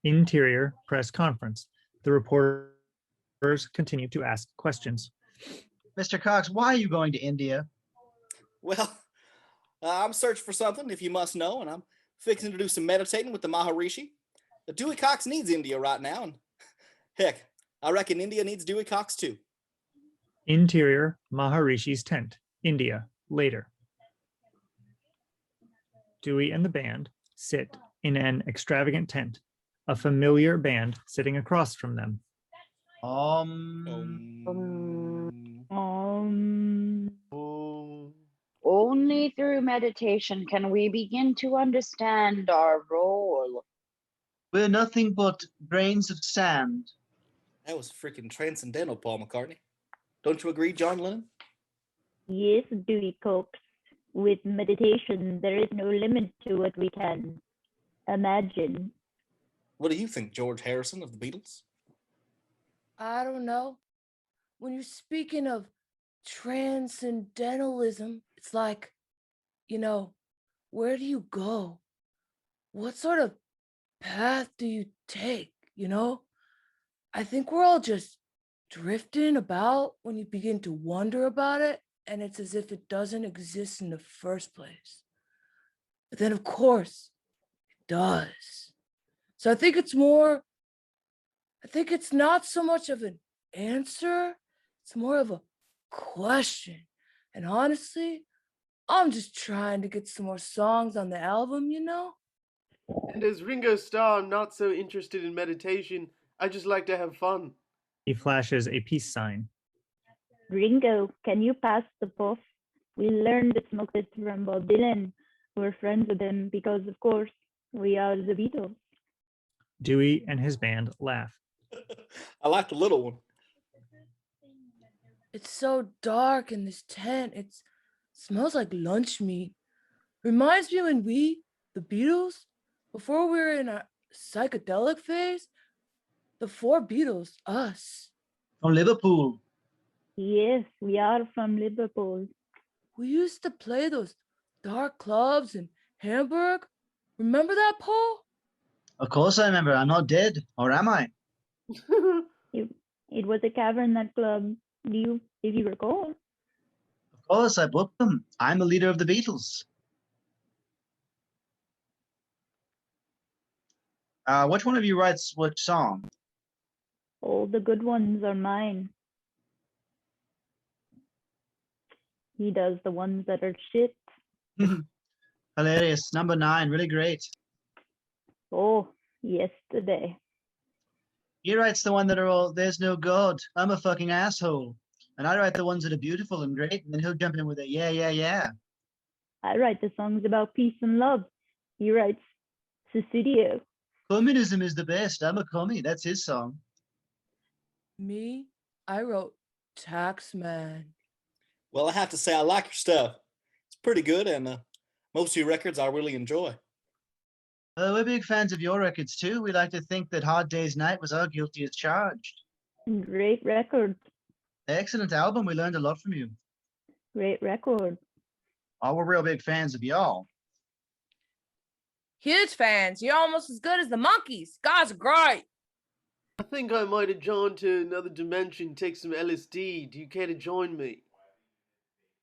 Interior press conference. The reporters continue to ask questions. Mr. Cox, why are you going to India? Well, I'm searching for something, if you must know, and I'm fixing to do some meditating with the Maharishi. The Dewey Cox needs India right now, and heck, I reckon India needs Dewey Cox too. Interior Maharishi's tent, India, later. Dewey and the band sit in an extravagant tent, a familiar band sitting across from them. Only through meditation can we begin to understand our role. We're nothing but grains of sand. That was freaking transcendental, Paul McCartney. Don't you agree, John Lennon? Yes, Dewey Cox. With meditation, there is no limit to what we can imagine. What do you think, George Harrison of the Beatles? I don't know. When you're speaking of transcendentalism, it's like, where do you go? What sort of path do you take, I think we're all just drifting about when you begin to wonder about it, and it's as if it doesn't exist in the first place. But then, of course, it does. So I think it's not so much of an answer, it's more of a question. And honestly, I'm just trying to get some more songs on the album, And as Ringo Starr, I'm not so interested in meditation. I just like to have fun. He flashes a peace sign. Ringo, can you pass the puff? We learned to smoke it from Bob Dylan. We're friends with him because, of course, we are the Beatles. Dewey and his band laugh. I like the little one. It's so dark in this tent. It smells like lunch meat. Reminds me when we, the Beatles, before we were in our psychedelic phase, the four Beatles, us. From Liverpool. Yes, we are from Liverpool. We used to play those dark clubs in Hamburg. Remember that, Paul? Of course I remember. I'm not dead, or am I? It was a cavern, that club. If you recall. Of course, I booked them. I'm the leader of the Beatles. Which one of you writes which song? All the good ones are mine. He does the ones that are shit. Hilarious. Number 9, really great. Oh, yesterday. He writes the one that are all, there's no God, I'm a fucking asshole. And I write the ones that are beautiful and great, and then he'll jump in with a yeah, yeah, yeah. I write the songs about peace and love. He writes Suicidio. Communism is the best. I'm a commie. That's his song. Me, I wrote Taxman. Well, I have to say, I like your stuff. It's pretty good, and most of your records I really enjoy. We're big fans of your records too. We like to think that Hard Day's Night was our guilty as charged. Great record. Excellent album. We learned a lot from you. Great record. Oh, we're real big fans of y'all. Huge fans. You're almost as good as the Monkees. Guys are great. I think I might have gone to another dimension, take some LSD. Do you care to join me?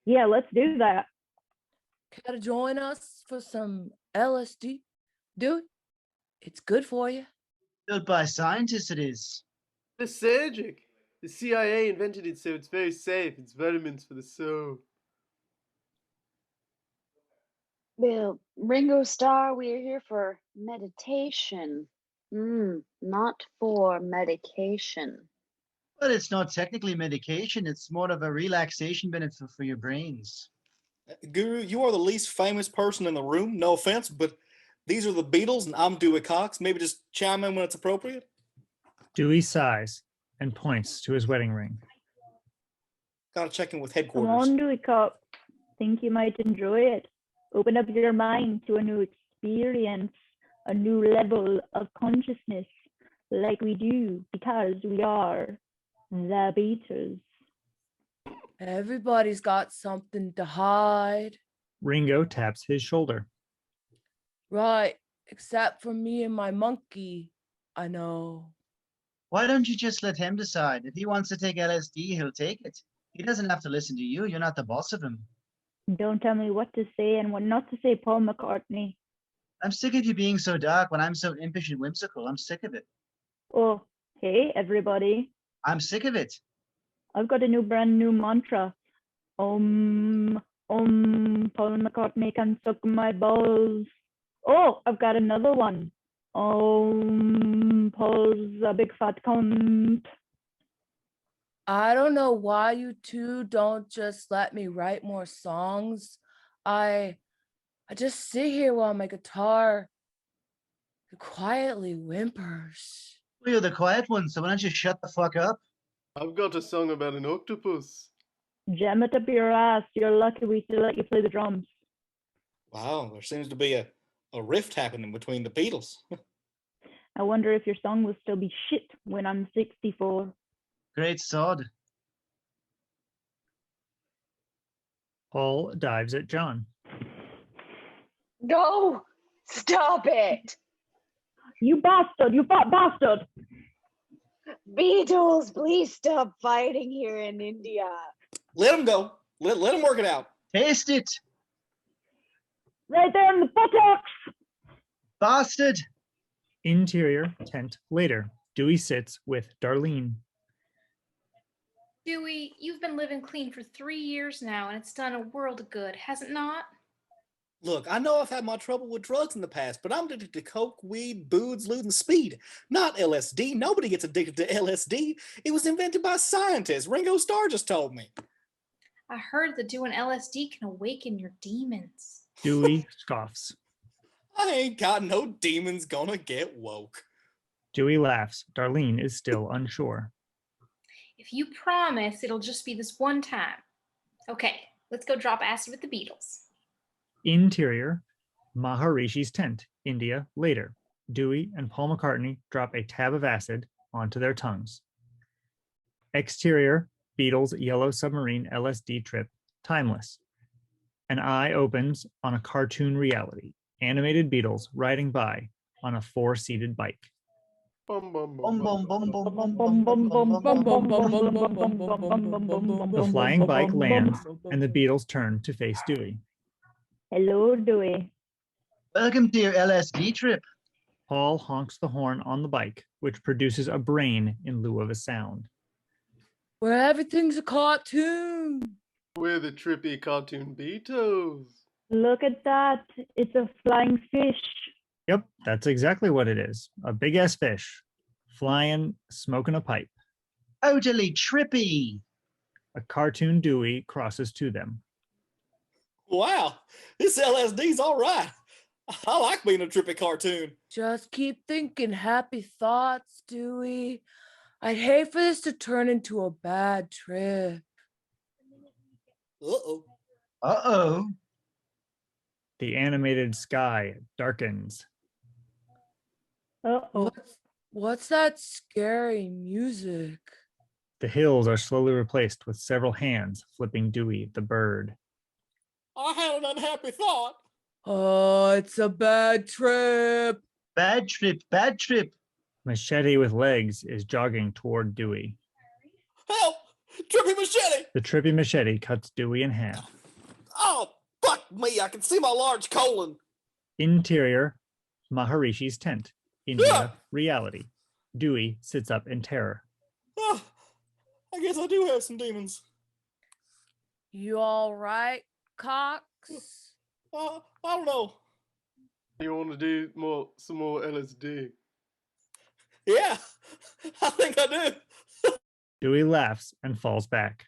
Yeah, let's do that. Care to join us for some LSD? Do it. It's good for you. Built by scientists, it is. Lysergic. The CIA invented it so it's very safe. It's vitamins for the soul. Well, Ringo Starr, we are here for meditation. Not for medication. But it's not technically medication. It's more of a relaxation benefit for your brains. Guru, you are the least famous person in the room. No offense, but these are the Beatles, and I'm Dewey Cox. Maybe just chime in when it's appropriate. Dewey sighs and points to his wedding ring. Gotta check in with Come headquarters. on, Dewey Cox. Think you might enjoy it. Open up your mind to a new experience, a new level of consciousness, like we do because we are the Beatles. Everybody's got something to hide. Ringo taps his shoulder. Right, except for me and my monkey. I know. Why don't you just let him decide? If he wants to take LSD, he'll take it. He doesn't have to listen to you. You're not the boss of him. Don't tell me what to say and what not to say, Paul McCartney. I'm sick of you being so dark when I'm so impish and whimsical. I'm sick of it. Oh, hey, everybody. I'm sick of it. I've got a brand new mantra. Paul McCartney can suck my balls. Oh, I've got another one. Paul's a big fat cunt. I don't know why you two don't just let me write more songs. I just sit here while my guitar quietly whimpers. Well, you're the quiet one, so why don't you shut the fuck up? I've got a song about an octopus. Jam it up your ass. You're lucky we still let you play the drums. Wow, there seems to be a rift happening between the Beatles. I wonder if your song will still be shit when I'm 64. Great sod. Paul dives at John. No, stop it. You bastard, you fat bastard. Beatles, please stop fighting here in India. Let him go. Let him work it out. Taste it, Right there in the buttocks. bastard. Interior tent later. Dewey sits with Darlene. Dewey, you've been living clean for 3 years now, and it's done a world of good, has it not? Look, I know I've had my trouble with drugs in the past, but I'm addicted to coke, weed, booze, loot, and speed. Not LSD. Nobody gets addicted to LSD. It was invented by scientists. Ringo Starr just told me. I heard that doing LSD can awaken your demons. Dewey scoffs. I ain't got no demons gonna get woke. Dewey laughs. Darlene is still unsure. If you promise it'll just be this one time. Okay, let's go drop acid with the Beatles. Interior, Maharishi's tent, India, later. Dewey and Paul McCartney drop a tab of acid onto their tongues. Exterior, Beatles' Yellow Submarine LSD trip, timeless. An eye opens on a cartoon reality. Animated Beatles riding by on a 4-seated bike. Bum, bum, Bum, bum, bum, bum, bum, bum, bum, bum, bum, bum, bum, bum. The flying bike lands and the Beatles turn to face Dewey. Hello, Dewey. Welcome to your LSD trip. Paul honks the horn on the bike, which produces a brain in lieu of a sound. Where everything's a cartoon. We're the trippy cartoon Beatles. Look at that. It's a flying fish. Yep, that's exactly what it is. A big ass fish, flying, smoking a pipe. Totally trippy. A cartoon Dewey crosses to them. Wow, this LSD's all right. I like being a trippy cartoon. Just keep thinking happy thoughts, Dewey. I'd hate for this to turn into a bad trip. Uh-oh. Uh-oh. The animated sky darkens. Uh-oh. What's that scary music? The hills are slowly replaced with several hands flipping Dewey the bird. I had an unhappy thought. Oh, it's a bad trip. Bad trip, bad trip. Machete with legs is jogging toward Dewey. Help! Trippy machete! The trippy machete cuts Dewey in half. Oh, fuck me, I can see my large colon. Interior, Maharishi's tent. India, reality. Dewey sits up in terror. Oh, I guess I do have some demons. You all right, Cox? I don't know. You want to do some more LSD? Yeah, I think I do. Dewey laughs and falls back.